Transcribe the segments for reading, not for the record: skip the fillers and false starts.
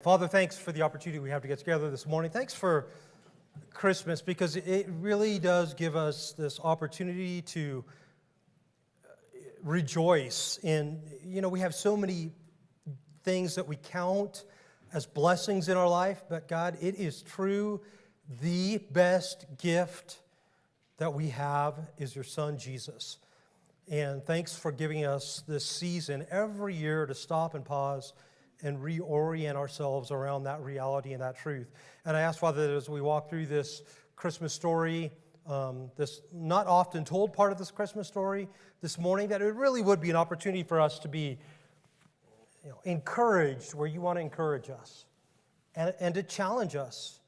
Father, thanks for the opportunity we have to get together this morning. Thanks for Christmas, because it really does give us this opportunity to rejoice in, we have so many things that we count as blessings in our life, but God, it is true, the best gift that we have is your Son, Jesus. And thanks for giving us this season every year to stop and pause and reorient ourselves around that reality and that truth. And I ask, Father, that as we walk through this Christmas story, this not often told part of this Christmas story this morning, that it really would be an opportunity for us to be encouraged where you want to encourage us, and to challenge us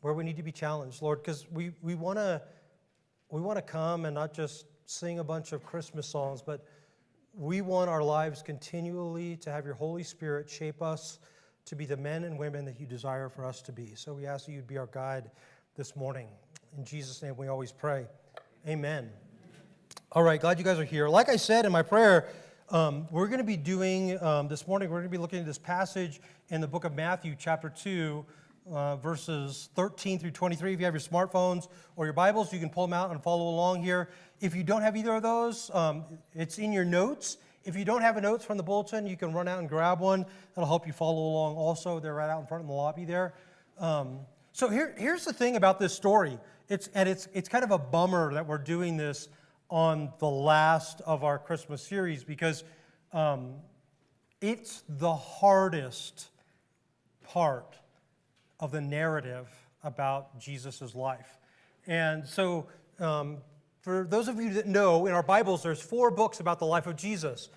where we need to be challenged, Lord, because we want to come and not just sing a bunch of Christmas songs, but we want our lives continually to have your Holy Spirit shape us to be the men and women that you desire for us to be. So we ask that you'd be our guide this morning. In Jesus' name we always pray. Amen. All right, glad you guys are here. Like I said in my prayer, we're going to be doing, this morning, we're going to be looking at this passage in the book of Matthew, chapter 2, verses 13 through 23. If you have your smartphones or your Bibles, you can pull them out and follow along here. If you don't have either of those, it's in your notes. If you don't have a notes from the bulletin, you can run out and grab one. That'll help you follow along also. They're right out in front in the lobby there. So here's the thing about this story. It's kind of a bummer that we're doing this on the last of our Christmas series, because it's the hardest part of the narrative about Jesus' life. And so for those of you that know, in our Bibles, there's 4 books about the life of Jesus.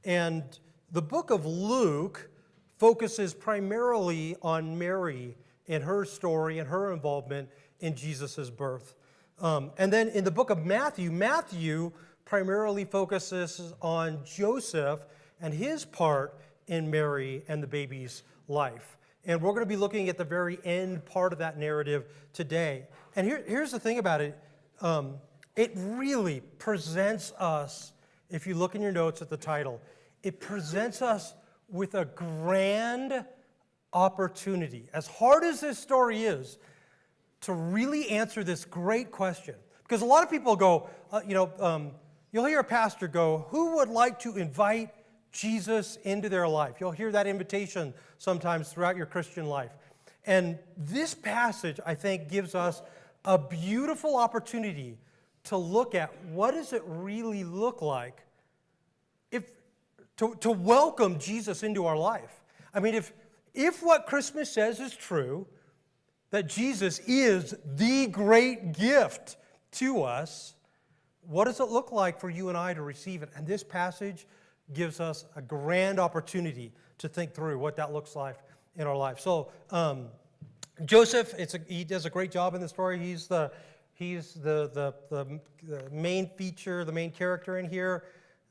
And the book of Luke focuses primarily on Mary and her story and her involvement in Jesus' birth. And then in the book of Matthew, Matthew primarily focuses on Joseph and his part in Mary and the baby's life. And we're going to be looking at the very end part of that narrative today. And here's the thing about it. It really presents us, if you look in your notes at the title, it presents us with a grand opportunity, as hard as this story is, to really answer this great question. Because a lot of people go, you'll hear a pastor go, who would like to invite Jesus into their life? You'll hear that invitation sometimes throughout your Christian life. And this passage, I think, gives us a beautiful opportunity to look at what does it really look like to welcome Jesus into our life. I mean, if what Christmas says is true, that Jesus is the great gift to us, what does it look like for you and I to receive it? And this passage gives us a grand opportunity to think through what that looks like in our life. So Joseph, he does a great job in the story. He's the main feature, the main character in here.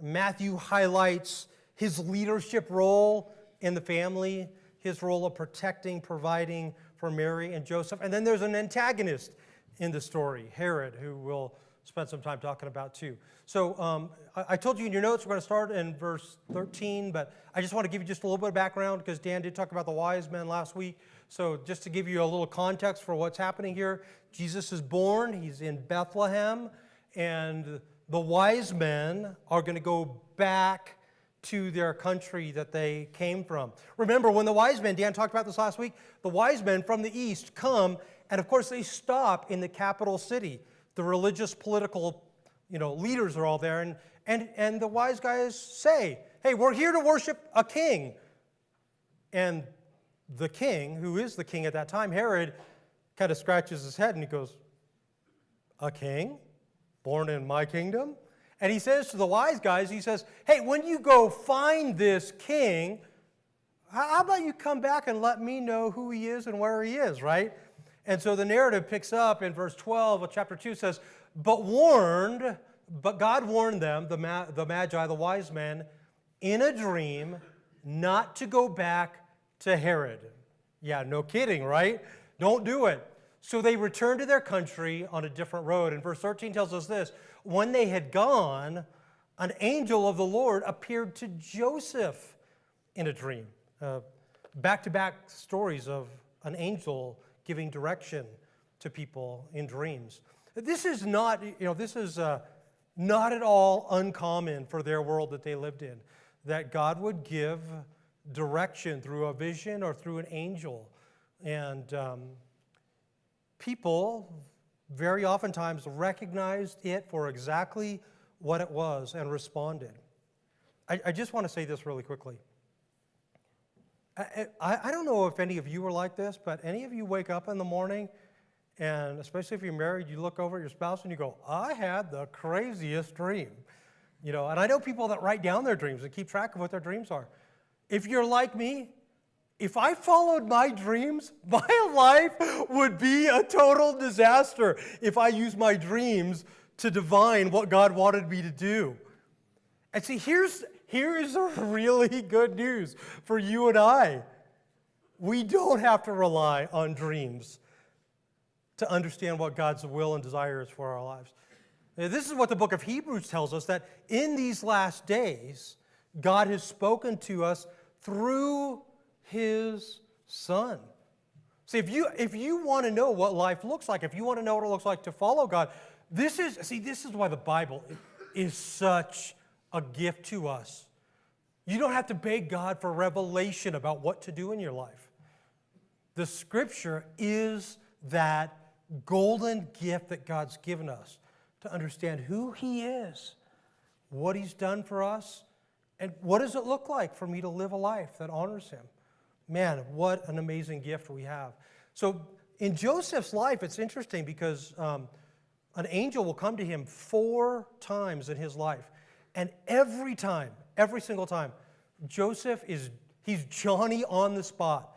Matthew highlights his leadership role in the family, his role of protecting, providing for Mary and Joseph. And then there's an antagonist in the story, Herod, who we'll spend some time talking about too. So I told you in your notes we're going to start in verse 13, but I just want to give you just a little bit of background, because Dan did talk about the wise men last week. So just to give you a little context for what's happening here, Jesus is born, he's in Bethlehem, and the wise men are going to go back to their country that they came from. Remember, when the wise men, Dan talked about this last week, the wise men from the east come, and of course they stop in the capital city. The religious, political, leaders are all there, and the wise guys say, hey, we're here to worship a king. And the king, who is the king at that time, Herod, kind of scratches his head and he goes, a king? Born in my kingdom? And he says to the wise guys, he says, hey, when you go find this king, how about you come back and let me know who he is and where he is, right? And so the narrative picks up in verse 12 of chapter 2, says, but God warned them, the Magi, the wise men, in a dream not to go back to Herod. Yeah, no kidding, right? Don't do it. So they returned to their country on a different road. And verse 13 tells us this: when they had gone, an angel of the Lord appeared to Joseph in a dream. back-to-back stories of an angel giving direction to people in dreams. This is not, this is not at all uncommon for their world that they lived in, that God would give direction through a vision or through an angel. And people very oftentimes recognized it for exactly what it was and responded. I just want to say this really quickly. I don't know if any of you are like this, but any of you wake up in the morning, and especially if you're married, you look over at your spouse and you go, I had the craziest dream. And I know people that write down their dreams and keep track of what their dreams are. If you're like me, if I followed my dreams, my life would be a total disaster if I used my dreams to divine what God wanted me to do. And see, here is a really good news for you and I. We don't have to rely on dreams to understand what God's will and desire is for our lives. Now, this is what the book of Hebrews tells us, that in these last days, God has spoken to us through His Son. See, if you want to know what life looks like, if you want to know what it looks like to follow God, this is why the Bible is such a gift to us. You don't have to beg God for revelation about what to do in your life. The Scripture is that golden gift that God's given us to understand who He is, what He's done for us, and what does it look like for me to live a life that honors Him. Man, what an amazing gift we have. So in Joseph's life, it's interesting because an angel will come to him 4 times in his life. And every single time, Joseph he's Johnny on the spot.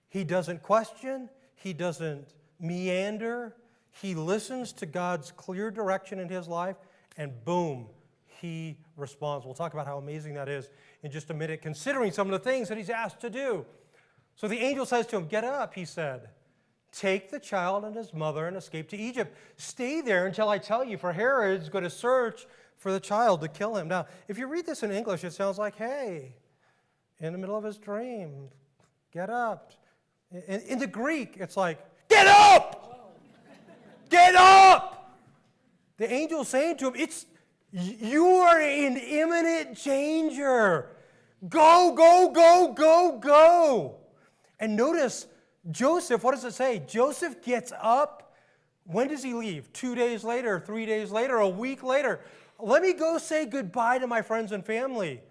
He doesn't question, he doesn't meander, he listens to God's clear direction in his life, and boom, he responds. We'll talk about how amazing that is in just a minute, considering some of the things that he's asked to do. So the angel says to him, "Get up," he said. "Take the child and his mother and escape to Egypt. Stay there until I tell you, for Herod's going to search for the child to kill him." Now, if you read this in English, it sounds like, hey, in the middle of his dream, get up. In the Greek, it's like, get up! Get up! The angel's saying to him, you are in imminent danger. Go, go, go, go, go. And notice, Joseph, what does it say? Joseph gets up. When does he leave? 2 days later, 3 days later, a week later. Let me go say goodbye to my friends and family.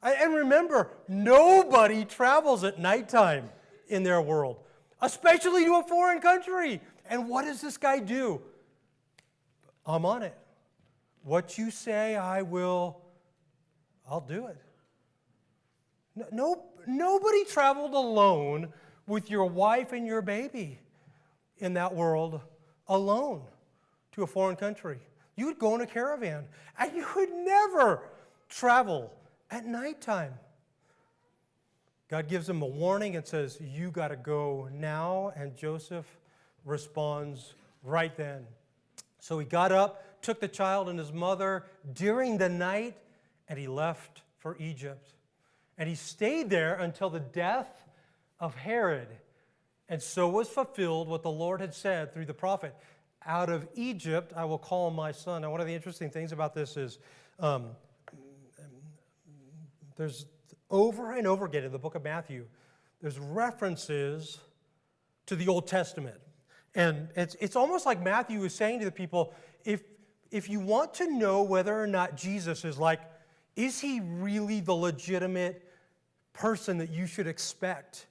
And remember, nobody travels at nighttime in their world, especially to a foreign country. And what does this guy do? I'm on it. What you say, I'll do it. Nobody traveled alone with your wife and your baby in that world alone to a foreign country. You would go in a caravan, and you would never travel at nighttime. God gives him a warning and says, you got to go now, and Joseph responds right then. So he got up, took the child and his mother during the night, and he left for Egypt. And he stayed there until the death of Herod. And so was fulfilled what the Lord had said through the prophet. Out of Egypt I will call my son. Now, one of the interesting things about this is there's over and over again in the book of Matthew, there's references to the Old Testament. And it's almost like Matthew is saying to the people, if you want to know whether or not Jesus is he really the legitimate person that you should expect?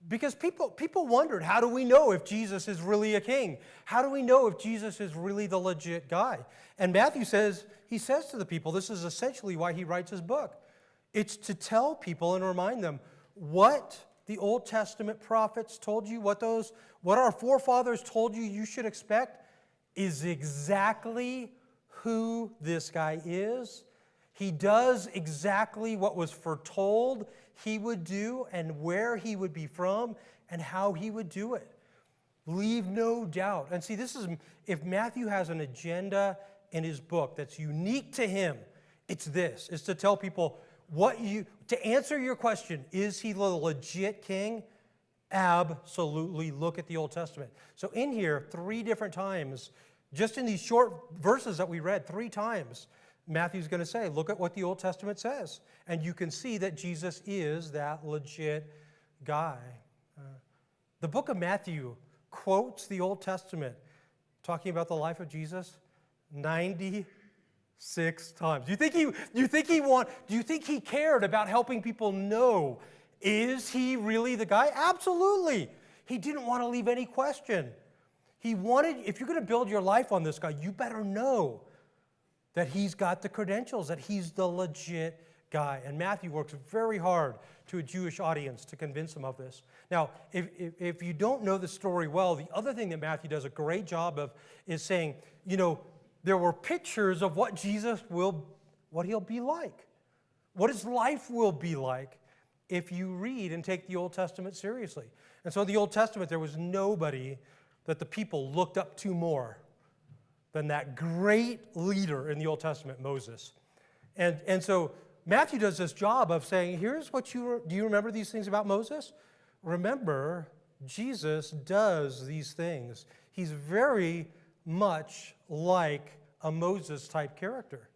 Because people wondered, how do we know if Jesus is really a king? How do we know if Jesus is really the legit guy? And Matthew says to the people, this is essentially why he writes his book. It's to tell people and remind them what the Old Testament prophets told you, what our forefathers told you should expect is exactly who this guy is. He does exactly what was foretold he would do, and where he would be from, and how he would do it. Leave no doubt. And see, if Matthew has an agenda in his book that's unique to him, it's this. It's to tell people To answer your question, is he the legit king? Absolutely. Look at the Old Testament. So in here, 3 different times, just in these short verses that we read, 3 times, Matthew's going to say, look at what the Old Testament says. And you can see that Jesus is that legit guy. The book of Matthew quotes the Old Testament talking about the life of Jesus 96 times. Do you think he cared about helping people know, is he really the guy? Absolutely. He didn't want to leave any question. He wanted, if you're going to build your life on this guy, you better know that he's got the credentials, that he's the legit guy. And Matthew works very hard to a Jewish audience to convince them of this. Now, if you don't know the story well, the other thing that Matthew does a great job of is saying, there were pictures of what what he'll be like, what his life will be like if you read and take the Old Testament seriously. And so in the Old Testament, there was nobody that the people looked up to more than that great leader in the Old Testament, Moses. And so Matthew does this job of saying, here's what do you remember these things about Moses? Remember, Jesus does these things. He's very much like a Moses-type character.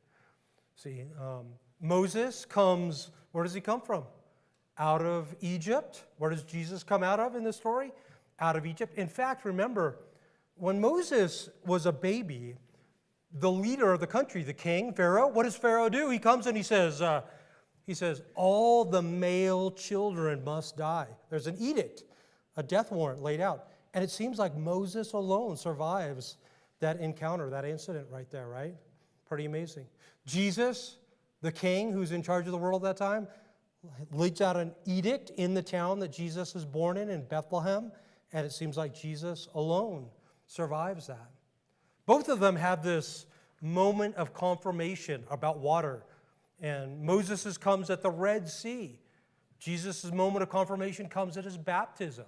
See, Moses comes, where does he come from? Out of Egypt. Where does Jesus come out of in this story? Out of Egypt. In fact, remember, when Moses was a baby, the leader of the country, the king, Pharaoh, what does Pharaoh do? He comes and he says, all the male children must die. There's an edict, a death warrant laid out. And it seems like Moses alone survives that encounter, that incident right there, right? Pretty amazing. Jesus, the king who's in charge of the world at that time, leads out an edict in the town that Jesus is born in Bethlehem, and it seems like Jesus alone survives that. Both of them have this moment of confirmation about water. And Moses' comes at the Red Sea. Jesus' moment of confirmation comes at his baptism.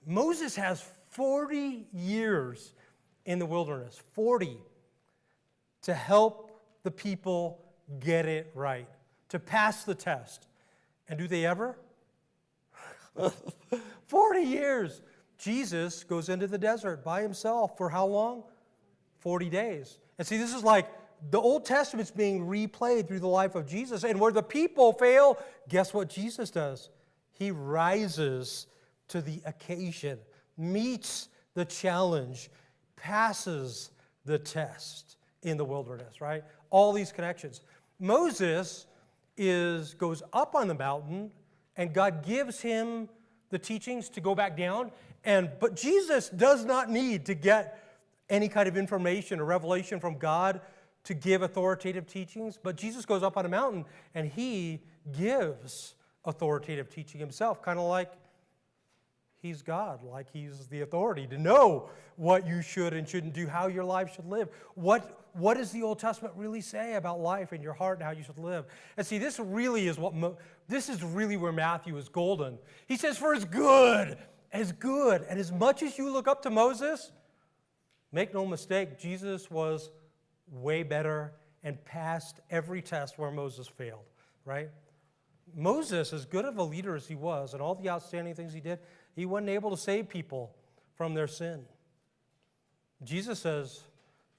Moses has 40 years in the wilderness, 40, to help the people get it right, to pass the test. And do they ever? 40 years. Jesus goes into the desert by himself for how long? 40 days. And see, this is like the Old Testament's being replayed through the life of Jesus. And where the people fail, guess what Jesus does? He rises to the occasion, meets the challenge, passes the test in the wilderness, right? All these connections. Moses goes up on the mountain, and God gives him the teachings to go back down. But Jesus does not need to get any kind of information or revelation from God to give authoritative teachings. But Jesus goes up on a mountain and he gives authoritative teaching himself, kind of like he's God, like he's the authority to know what you should and shouldn't do, how your life should live. What does the Old Testament really say about life and your heart and how you should live? And see, this really is this is really where Matthew is golden. He says, for as good, and as much as you look up to Moses, make no mistake, Jesus was way better and passed every test where Moses failed, right? Moses, as good of a leader as he was, and all the outstanding things he did, he wasn't able to save people from their sin. Jesus says,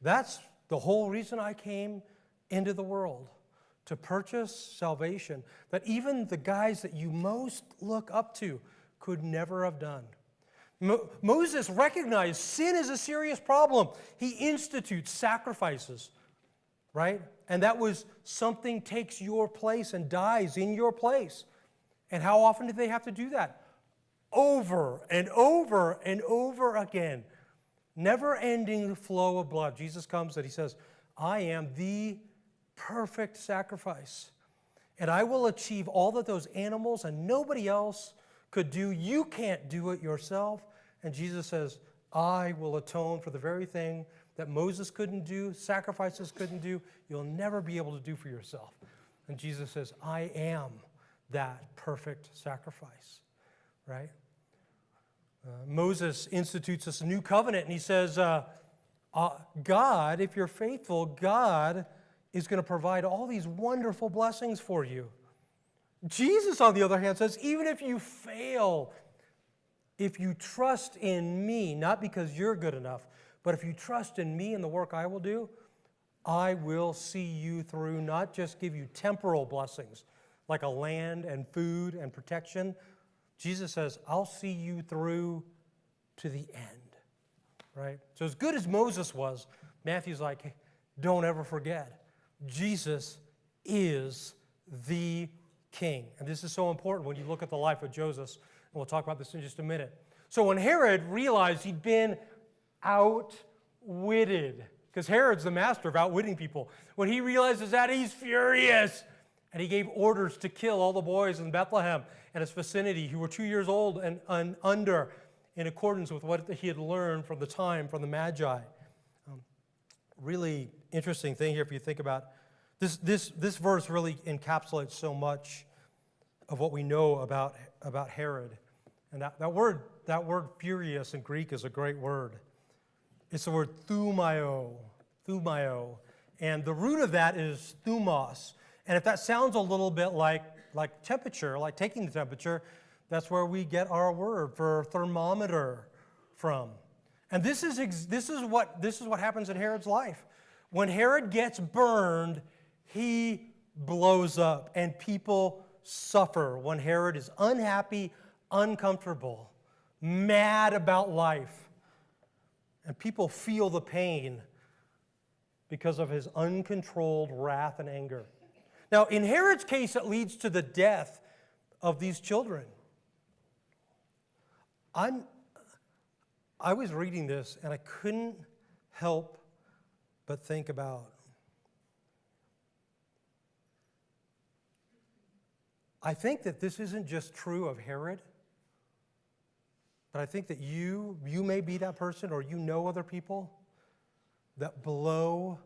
that's the whole reason I came into the world, to purchase salvation that even the guys that you most look up to could never have done. Moses recognized sin is a serious problem. He institutes sacrifices, right? And that was something takes your place and dies in your place. And how often did they have to do that? Over and over and over again. Never-ending flow of blood. Jesus comes and he says, I am the perfect sacrifice. And I will achieve all that those animals and nobody else could do. You can't do it yourself. And Jesus says, I will atone for the very thing that Moses couldn't do, sacrifices couldn't do, you'll never be able to do for yourself. And Jesus says, I am that perfect sacrifice, right? Moses institutes this new covenant, and he says, God, if you're faithful, God is going to provide all these wonderful blessings for you. Jesus, on the other hand, says, even if you fail, if you trust in me, not because you're good enough, but if you trust in me and the work I will do, I will see you through, not just give you temporal blessings like a land and food and protection. Jesus says, I'll see you through to the end, right? So as good as Moses was, Matthew's like, hey, don't ever forget, Jesus is the king. And this is so important when you look at the life of Joseph, and we'll talk about this in just a minute. So when Herod realized he'd been outwitted, because Herod's the master of outwitting people, when he realizes that, he's furious. And he gave orders to kill all the boys in Bethlehem and its vicinity who were 2 years old and under, in accordance with what he had learned from the Magi. Really interesting thing here if you think about this verse really encapsulates so much of what we know about Herod. And that word furious in Greek is a great word. It's the word thumio. And the root of that is thumos. And if that sounds a little bit like temperature, like taking the temperature, that's where we get our word for thermometer from. And this is what happens in Herod's life. When Herod gets burned, he blows up, and people suffer when Herod is unhappy, uncomfortable, mad about life. And people feel the pain because of his uncontrolled wrath and anger. Now, in Herod's case, it leads to the death of these children. I was reading this, and I couldn't help but think about, I think that this isn't just true of Herod, but I think that you may be that person, or you know other people that blow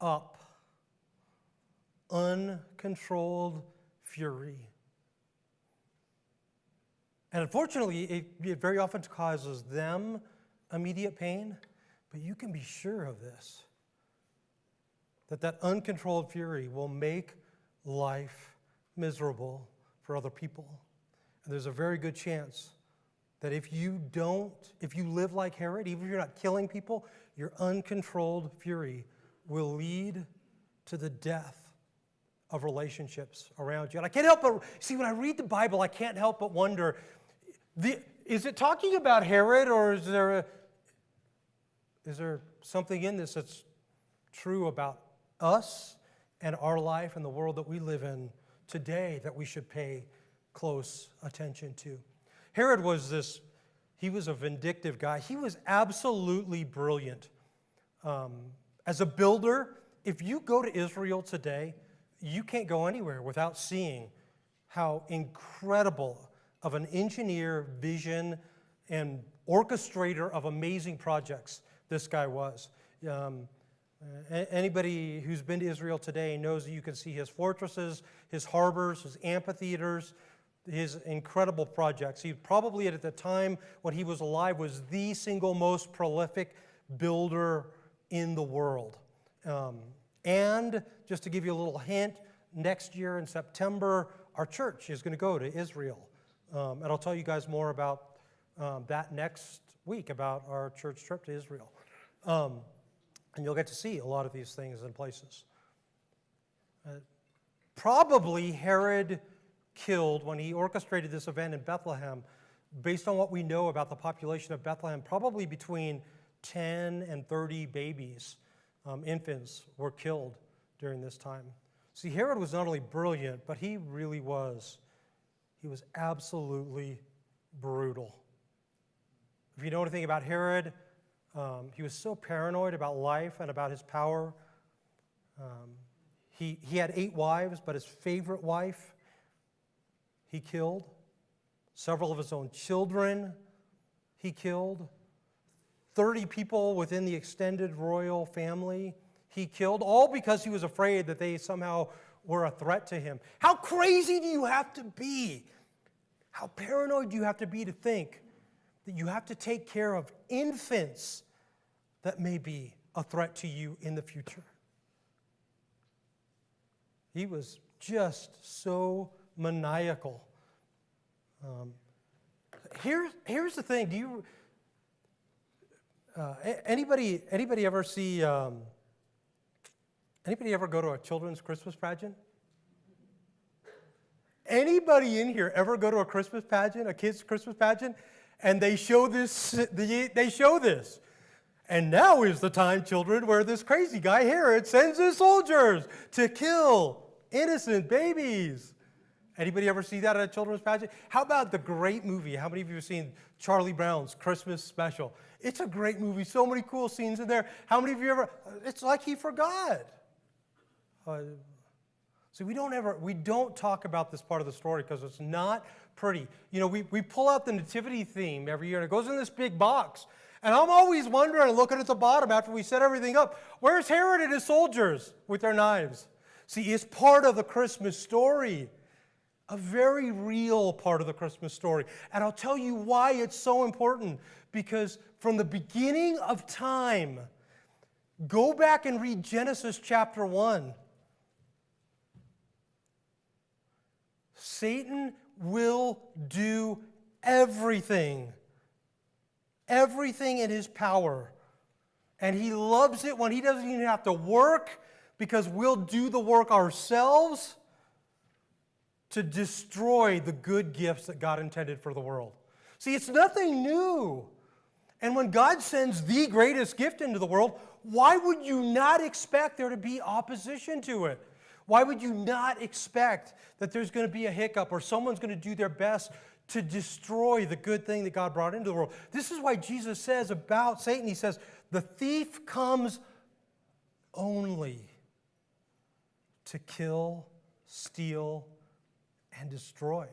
up uncontrolled fury. And unfortunately, it very often causes them immediate pain, but you can be sure of this, that uncontrolled fury will make life miserable for other people. And there's a very good chance that if you live like Herod, even if you're not killing people, your uncontrolled fury will lead to the death of relationships around you. And I can't help but, see, when I read the Bible, I can't help but wonder, is it talking about Herod, or is there something in this that's true about us and our life and the world that we live in today that we should pay close attention to? Herod he was a vindictive guy. He was absolutely brilliant. As a builder, if you go to Israel today, you can't go anywhere without seeing how incredible of an engineer, vision, and orchestrator of amazing projects this guy was. Anybody who's been to Israel today knows that you can see his fortresses, his harbors, his amphitheaters, his incredible projects. He probably, at the time when he was alive, was the single most prolific builder in the world. And just to give you a little hint, next year in September, our church is going to go to Israel. And I'll tell you guys more about that next week, about our church trip to Israel. And you'll get to see a lot of these things and places. Probably Herod killed, when he orchestrated this event in Bethlehem, based on what we know about the population of Bethlehem, probably between 10 and 30 babies, infants, were killed during this time. See, Herod was not only brilliant, but he was absolutely brutal. If you know anything about Herod, he was so paranoid about life and about his power. He had 8 wives, but his favorite wife he killed. Several of his own children he killed. 30 people within the extended royal family he killed, all because he was afraid that they somehow were a threat to him. How crazy do you have to be? How paranoid do you have to be to think that you have to take care of infants that may be a threat to you in the future? He was just so maniacal. Here's the thing. Do you anybody ever see anybody ever go to a children's Christmas pageant? Anybody in here ever go to a Christmas pageant, a kid's Christmas pageant, and they show this? They show this. And now is the time, children, where this crazy guy Herod sends his soldiers to kill innocent babies. Anybody ever see that at a children's pageant? How about the great movie? How many of you have seen Charlie Brown's Christmas special? It's a great movie. So many cool scenes in there. How many of you ever? It's like he forgot. See, we don't talk about this part of the story because it's not pretty. You know, we pull out the nativity theme every year, and it goes in this big box. And I'm always wondering, looking at the bottom after we set everything up, where's Herod and his soldiers with their knives? See, it's part of the Christmas story, a very real part of the Christmas story. And I'll tell you why it's so important. Because from the beginning of time, go back and read Genesis chapter 1. Satan will do everything in his power. And he loves it when he doesn't even have to work, because we'll do the work ourselves to destroy the good gifts that God intended for the world. See, it's nothing new. And when God sends the greatest gift into the world, why would you not expect there to be opposition to it? Why would you not expect that there's going to be a hiccup or someone's going to do their best to destroy the good thing that God brought into the world? This is why Jesus says about Satan, he says, the thief comes only to kill, steal, and destroy.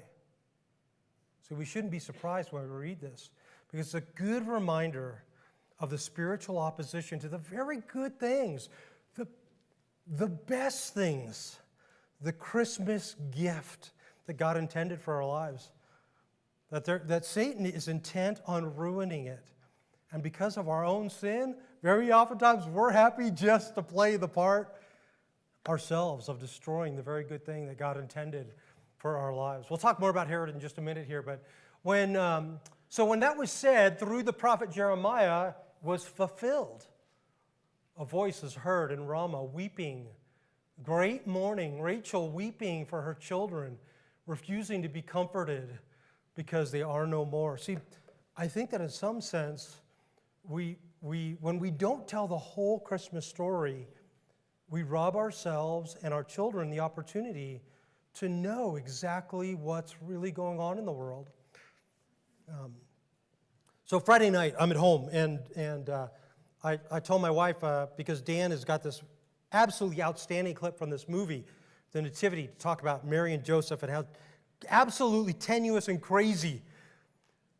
So we shouldn't be surprised when we read this, because it's a good reminder of the spiritual opposition to the very good things, the best things, the Christmas gift that God intended for our lives. That Satan is intent on ruining it. And because of our own sin, very oftentimes we're happy just to play the part ourselves of destroying the very good thing that God intended for our lives. We'll talk more about Herod in just a minute here, but when that was said through the prophet Jeremiah was fulfilled, a voice is heard in Ramah weeping, great mourning, Rachel weeping for her children, refusing to be comforted because they are no more. See, I think that in some sense, when we don't tell the whole Christmas story, we rob ourselves and our children the opportunity to know exactly what's really going on in the world. So Friday night, I'm at home, and I told my wife, because Dan has got this absolutely outstanding clip from this movie, The Nativity, to talk about Mary and Joseph and how absolutely tenuous and crazy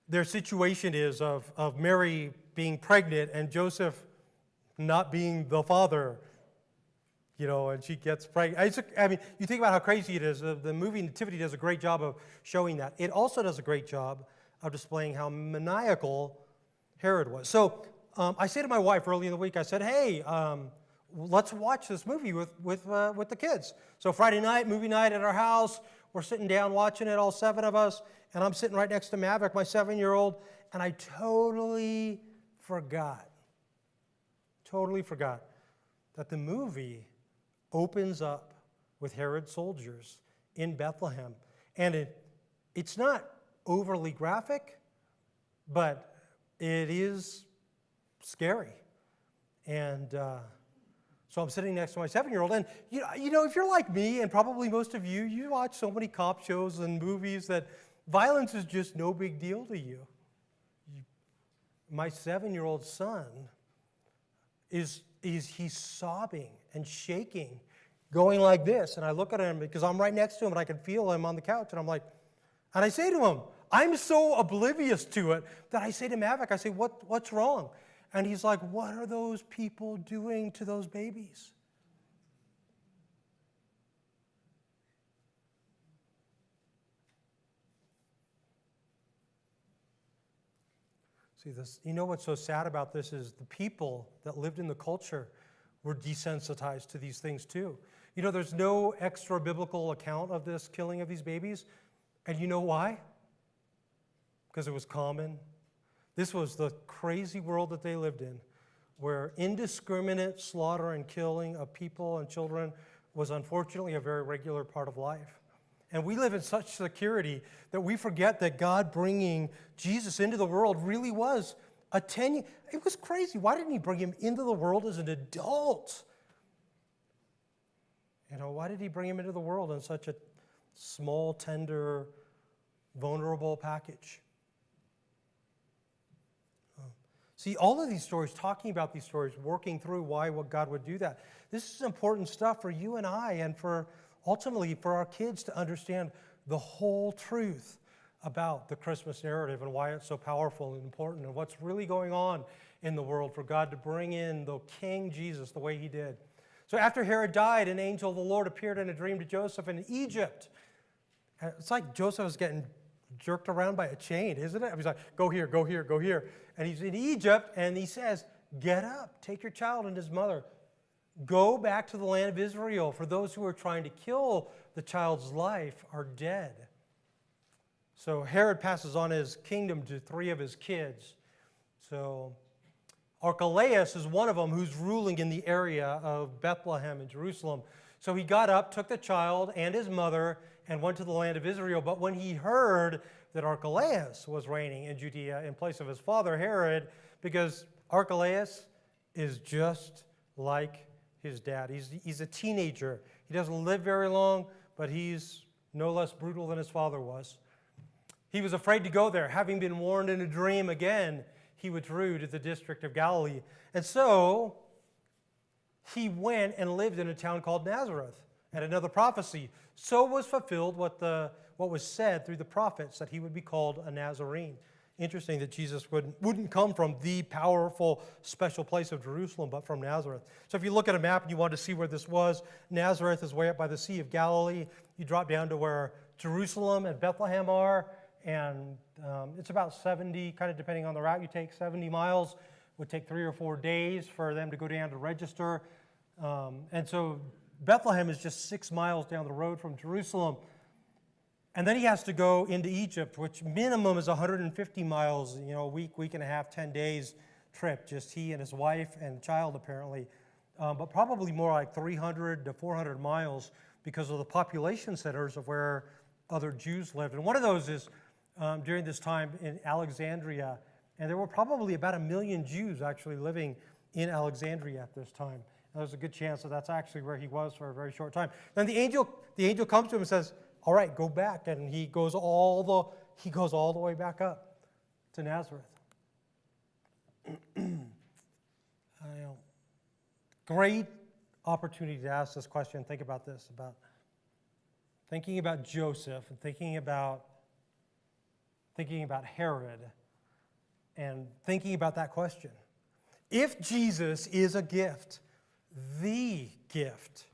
their situation is of Mary being pregnant and Joseph not being the father, and she gets pregnant. I mean, you think about how crazy it is. The movie Nativity does a great job of showing that. It also does a great job of displaying how maniacal Herod was. So I say to my wife early in the week, I said, hey, let's watch this movie with the kids. So Friday night, movie night at our house, we're sitting down watching it, all 7 of us, and I'm sitting right next to Maverick, my 7-year-old, and I totally forgot that the movie opens up with Herod's soldiers in Bethlehem. And it's not overly graphic, but it is scary. And so I'm sitting next to my 7-year-old, and if you're like me, and probably most of you, you watch so many cop shows and movies that violence is just no big deal to you. My 7-year-old son he's sobbing and shaking, going like this, and I look at him because I'm right next to him and I can feel him on the couch, and I say to him, I'm so oblivious to it that I say to Maverick, I say, what's wrong? And he's like, what are those people doing to those babies? See, what's so sad about this is the people that lived in the culture were desensitized to these things too. You know, there's no extra biblical account of this killing of these babies. And you know why? Because it was common. This was the crazy world that they lived in, where indiscriminate slaughter and killing of people and children was unfortunately a very regular part of life. And we live in such security that we forget that God bringing Jesus into the world really was it was crazy. Why didn't he bring him into the world as an adult? You know, why did he bring him into the world in such a small, tender, vulnerable package? See, all of these stories, talking about these stories, working through why God would do that. This is important stuff for you and I, and ultimately for our kids to understand the whole truth about the Christmas narrative and why it's so powerful and important and what's really going on in the world for God to bring in the King Jesus the way he did. So after Herod died, an angel of the Lord appeared in a dream to Joseph in Egypt. And it's like Joseph was getting jerked around by a chain, isn't it? He's like, go here, go here, go here. And he's in Egypt, and he says, get up, take your child and his mother. Go back to the land of Israel, for those who are trying to kill the child's life are dead. So Herod passes on his kingdom to 3 of his kids. So Archelaus is one of them who's ruling in the area of Bethlehem in Jerusalem. So he got up, took the child and his mother, and went to the land of Israel. But when he heard that Archelaus was reigning in Judea in place of his father Herod, because Archelaus is just like his dad. He's a teenager. He doesn't live very long, but he's no less brutal than his father was. He was afraid to go there. Having been warned in a dream again, he withdrew to the district of Galilee. And so he went and lived in a town called Nazareth. And another prophecy. So was fulfilled what was said through the prophets, that he would be called a Nazarene. Interesting that Jesus wouldn't come from the powerful, special place of Jerusalem, but from Nazareth. So if you look at a map and you want to see where this was, Nazareth is way up by the Sea of Galilee. You drop down to where Jerusalem and Bethlehem are, and it's about 70, kind of depending on the route you take, 70 miles. It would take 3 or 4 days for them to go down to register. And so Bethlehem is just 6 miles down the road from Jerusalem. And then he has to go into Egypt, which minimum is 150 miles, a week and a half, 10 days trip, just he and his wife and child apparently. But probably more like 300 to 400 miles because of the population centers of where other Jews lived. And one of those is during this time in Alexandria. And there were probably about 1 million Jews actually living in Alexandria at this time. And there's a good chance that that's actually where he was for a very short time. Then the angel comes to him and says, all right, go back. And he goes all the way back up to Nazareth. Great opportunity to ask this question. Think about this, about thinking about Joseph and thinking about Herod and thinking about that question. If Jesus is a gift, the gift,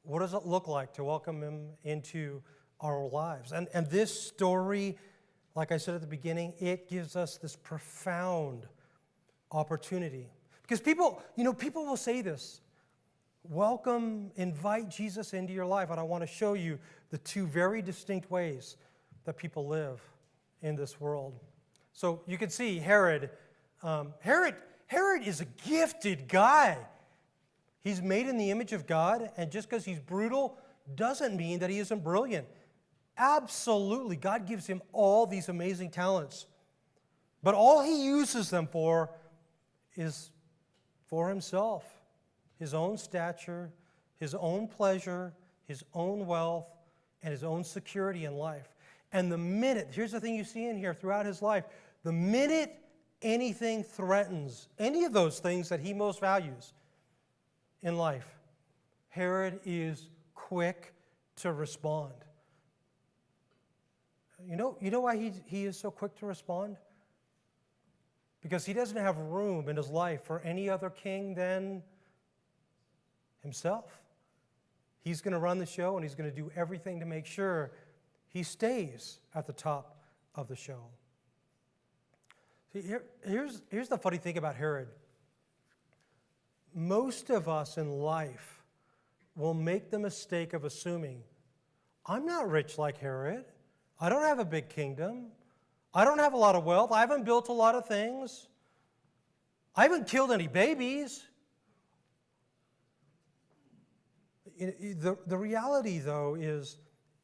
what does it look like to welcome him into our lives? And this story, like I said at the beginning, it gives us this profound opportunity. Because people will say this, invite Jesus into your life. And I want to show you the 2 very distinct ways that people live in this world. So you can see Herod. Herod is a gifted guy. He's made in the image of God, and just because he's brutal doesn't mean that he isn't brilliant. Absolutely, God gives him all these amazing talents. But all he uses them for is for himself, his own stature, his own pleasure, his own wealth, and his own security in life. And here's the thing you see in here throughout his life, the minute anything threatens any of those things that he most values in life, Herod is quick to respond. You know why he is so quick to respond? Because he doesn't have room in his life for any other king than himself. He's going to run the show, and he's going to do everything to make sure he stays at the top of the show. See, here's the funny thing about Herod. Most of us in life will make the mistake of assuming, I'm not rich like Herod. I don't have a big kingdom. I don't have a lot of wealth. I haven't built a lot of things. I haven't killed any babies. The reality, though, is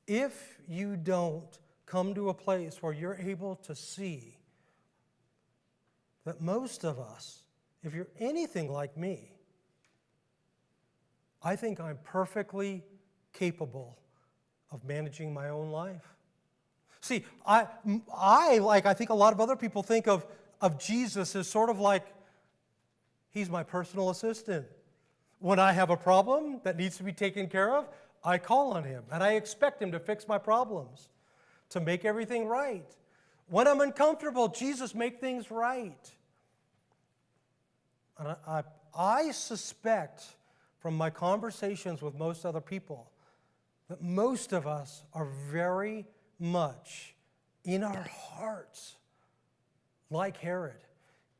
if you don't come to a place where you're able to see that most of us, if you're anything like me, I think I'm perfectly capable of managing my own life. See, I think a lot of other people think of Jesus as sort of like he's my personal assistant. When I have a problem that needs to be taken care of, I call on him, and I expect him to fix my problems, to make everything right. When I'm uncomfortable, Jesus, make things right. And I suspect from my conversations with most other people that most of us are very much in our hearts like Herod.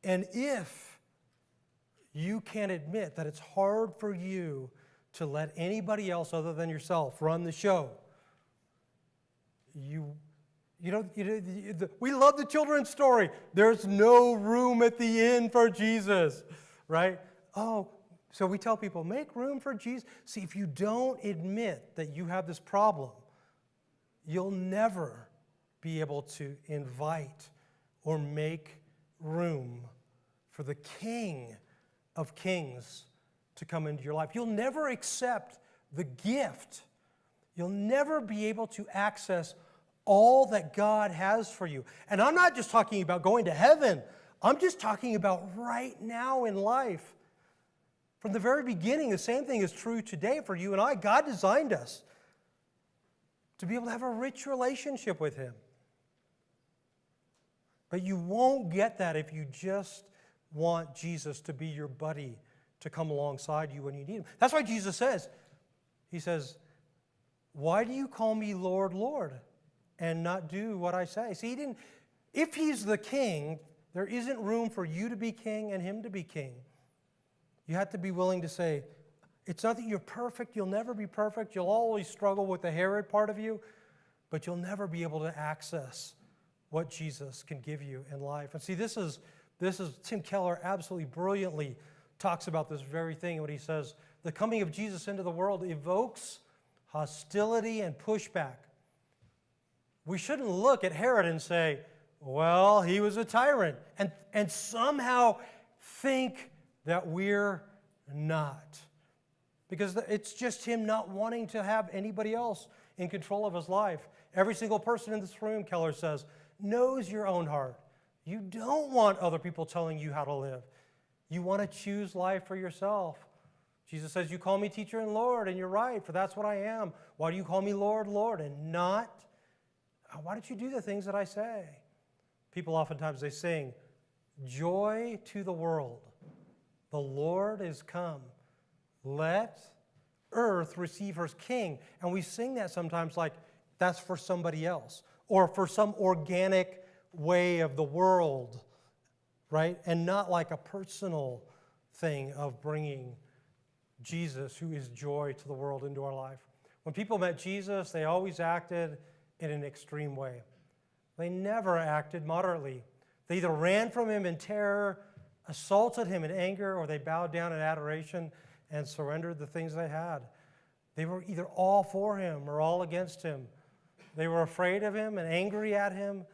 And if you can't admit that it's hard for you to let anybody else other than yourself run the show, we love the children's story. There's no room at the inn for Jesus, right? Oh, so we tell people, make room for Jesus. See, if you don't admit that you have this problem, you'll never be able to invite or make room for the King of Kings to come into your life. You'll never accept the gift. You'll never be able to access all that God has for you. And I'm not just talking about going to heaven. I'm just talking about right now in life. From the very beginning, the same thing is true today for you and I. God designed us to be able to have a rich relationship with him. But you won't get that if you just want Jesus to be your buddy, to come alongside you when you need him. That's why Jesus says, he says, why do you call me Lord, Lord, and not do what I say? See, if he's the king, there isn't room for you to be king and him to be king. You have to be willing to say, it's not that you're perfect, you'll never be perfect, you'll always struggle with the Herod part of you, but you'll never be able to access what Jesus can give you in life. And see, this is Tim Keller absolutely brilliantly talks about this very thing when he says, the coming of Jesus into the world evokes hostility and pushback. We shouldn't look at Herod and say, well, he was a tyrant, and somehow think that we're not. Because it's just him not wanting to have anybody else in control of his life. Every single person in this room, Keller says, knows your own heart. You don't want other people telling you how to live. You want to choose life for yourself. Jesus says, you call me teacher and Lord, and you're right, for that's what I am. Why do you call me Lord, Lord, and not? Why don't you do the things that I say? People oftentimes, they sing, joy to the world. The Lord is come. Let earth receive her king. And we sing that sometimes like that's for somebody else or for some organic way of the world, right? And not like a personal thing of bringing Jesus, who is joy to the world, into our life. When people met Jesus, they always acted in an extreme way. They never acted moderately. They either ran from him in terror, assaulted him in anger, or they bowed down in adoration and surrendered the things they had. They were either all for him or all against him. They were afraid of him and angry at him,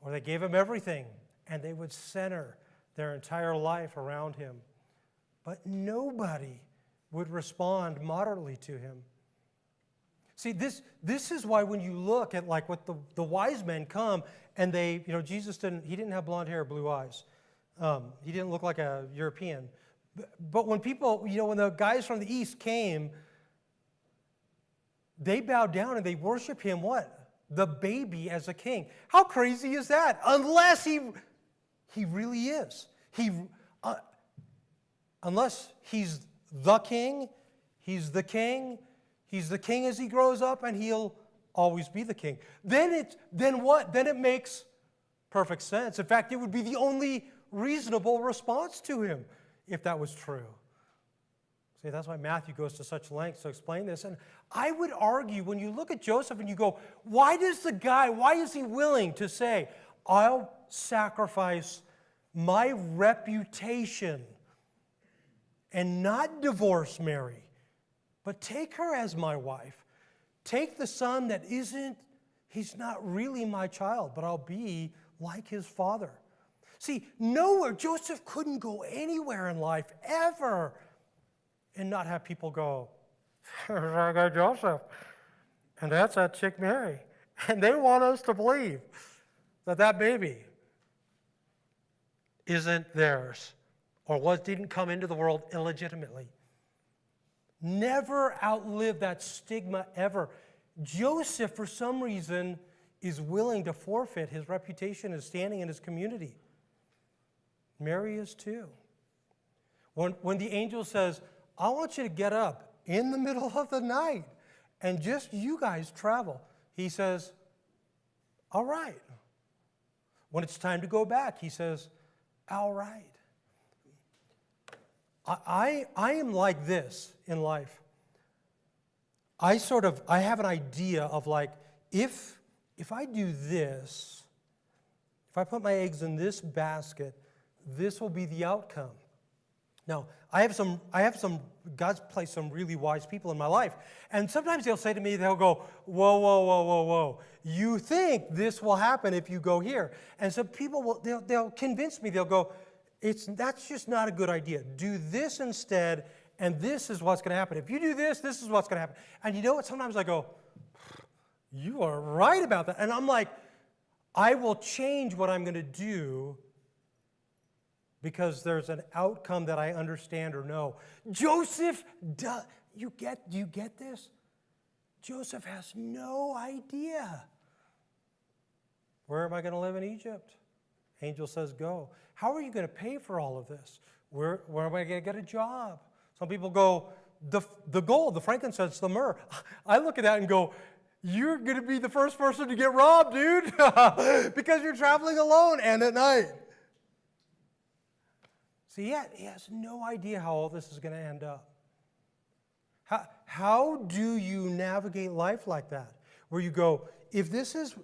or they gave him everything, and they would center their entire life around him. But nobody would respond moderately to him. See, this is why when you look at like what the wise men come, and they, Jesus didn't have blonde hair or blue eyes. He didn't look like a European. But when people, when the guys from the East came, they bowed down and they worship him what? The baby as a king. How crazy is that? Unless he really is. Unless he's the king, he's the king. He's the king as he grows up, and he'll always be the king. Then what? Then it makes perfect sense. In fact, it would be the only reasonable response to him if that was true. See, that's why Matthew goes to such lengths to explain this. And I would argue, when you look at Joseph and you go, why is he willing to say, I'll sacrifice my reputation and not divorce Mary, but take her as my wife. Take the son that he's not really my child, but I'll be like his father. See, nowhere, Joseph couldn't go anywhere in life ever and not have people go, there's our guy Joseph, and that's that chick Mary. And they want us to believe that that baby isn't theirs or didn't come into the world illegitimately. Never outlive that stigma ever. Joseph, for some reason, is willing to forfeit his reputation and standing in his community. Mary is too. When the angel says, I want you to get up in the middle of the night and just you guys travel, he says, all right. When it's time to go back, he says, all right. I am like this in life. I have an idea of like, if I do this, if I put my eggs in this basket, this will be the outcome. Now, God's placed some really wise people in my life. And sometimes they'll say to me, they'll go, whoa, whoa, whoa, whoa, whoa. You think this will happen if you go here. And so people they'll convince me, they'll go, that's just not a good idea. Do this instead, and this is what's going to happen. If you do this, this is what's going to happen. And you know what? Sometimes I go, you are right about that. And I'm like, I will change what I'm going to do because there's an outcome that I understand or know. Joseph, do you get this? Joseph has no idea. Where am I going to live in Egypt? Angel says, go. How are you going to pay for all of this? Where am I going to get a job? Some people go, the gold, the frankincense, the myrrh. I look at that and go, you're going to be the first person to get robbed, dude, because you're traveling alone and at night. See, he has no idea how all this is going to end up. How do you navigate life like that? Where you go, if this is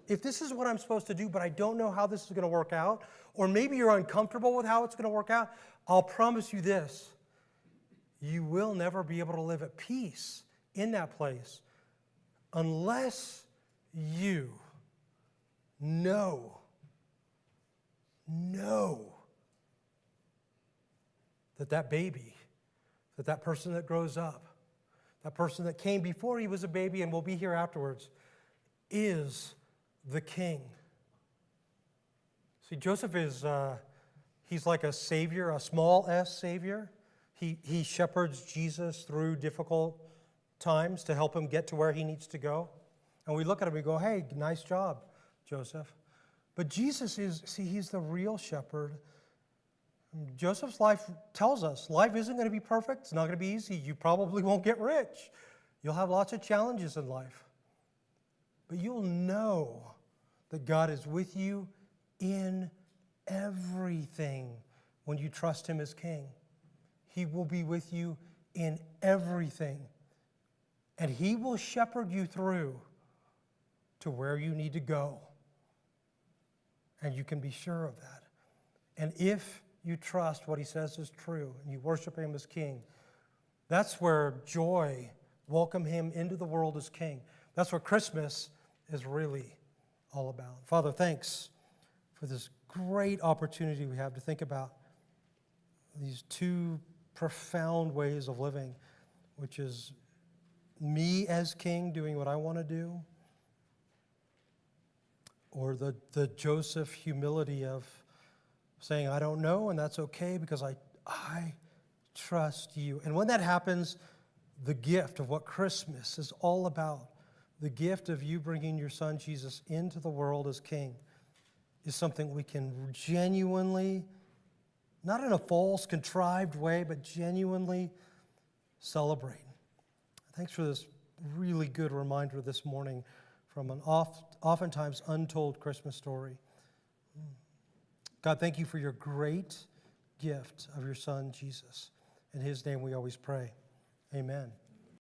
what I'm supposed to do, but I don't know how this is going to work out, or maybe you're uncomfortable with how it's going to work out, I'll promise you this. You will never be able to live at peace in that place unless you know that baby, that person that grows up, that person that came before he was a baby and will be here afterwards, is the king. See, Joseph he's like a savior, a small s savior. He shepherds Jesus through difficult times to help him get to where he needs to go. And we look at him and we go, hey, nice job, Joseph. But Jesus he's the real shepherd. Joseph's life tells us life isn't going to be perfect. It's not going to be easy. You probably won't get rich. You'll have lots of challenges in life. But you'll know that God is with you in everything when you trust him as king. He will be with you in everything. And he will shepherd you through to where you need to go. And you can be sure of that. And if you trust what he says is true and you worship him as king, that's where joy, welcome him into the world as king. That's what Christmas is really all about. Father, thanks for this great opportunity we have to think about these two profound ways of living, which is me as king doing what I want to do, or the Joseph humility of saying, I don't know, and that's okay because I trust you. And when that happens, the gift of what Christmas is all about, the gift of you bringing your son Jesus into the world as king, is something we can genuinely, not in a false, contrived way, but genuinely celebrate. Thanks for this really good reminder this morning from an oftentimes untold Christmas story. God, thank you for your great gift of your son, Jesus. In his name we always pray. Amen.